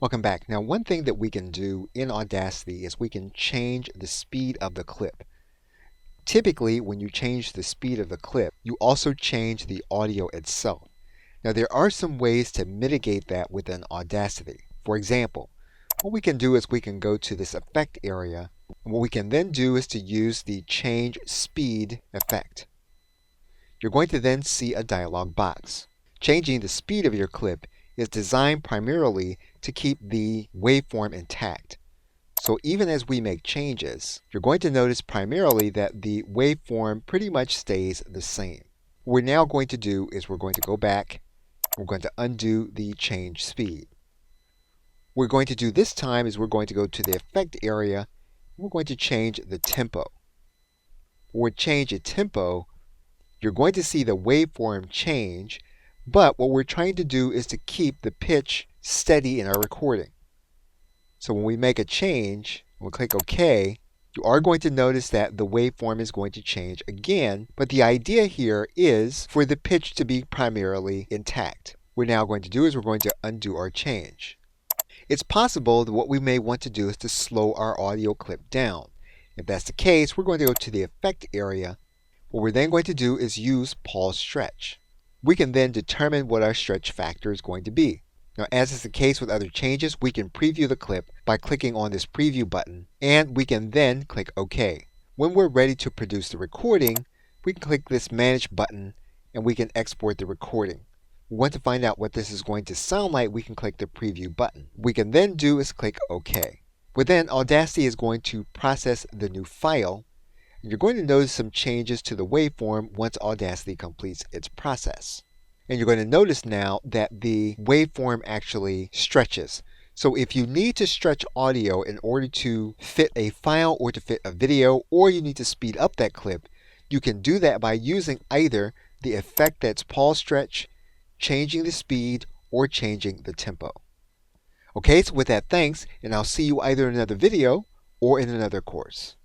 Welcome back. Now, one thing that we can do in Audacity is we can change the speed of the clip. Typically, when you change the speed of the clip, you also change the audio itself. Now, there are some ways to mitigate that within Audacity. For example, what we can do is we can go to this effect area, and what we can then do is to use the change speed effect. You're going to then see a dialog box. Changing the speed of your clip is designed primarily to keep the waveform intact. So even as we make changes, you're going to notice primarily that the waveform pretty much stays the same. What we're now going to do is we're going to go back, we're going to undo the change speed. What we're going to do this time is we're going to go to the effect area, and we're going to change the tempo. When we change the tempo, you're going to see the waveform change, but what we're trying to do is to keep the pitch steady in our recording. So when we make a change, we'll click OK, you are going to notice that the waveform is going to change again, but the idea here is for the pitch to be primarily intact. What we're now going to do is we're going to undo our change. It's possible that what we may want to do is to slow our audio clip down. If that's the case, we're going to go to the effect area. What we're then going to do is use pause stretch. We can then determine what our stretch factor is going to be. Now, as is the case with other changes, we can preview the clip by clicking on this preview button, and we can then click OK. When we're ready to produce the recording, we can click this Manage button, and we can export the recording. We want to find out what this is going to sound like, we can click the preview button. What we can then do is click OK. But then Audacity is going to process the new file. You're going to notice some changes to the waveform once Audacity completes its process. And you're going to notice now that the waveform actually stretches. So if you need to stretch audio in order to fit a file or to fit a video, or you need to speed up that clip, you can do that by using either the effect that's pause stretch, changing the speed, or changing the tempo. Okay, so with that, thanks, and I'll see you either in another video or in another course.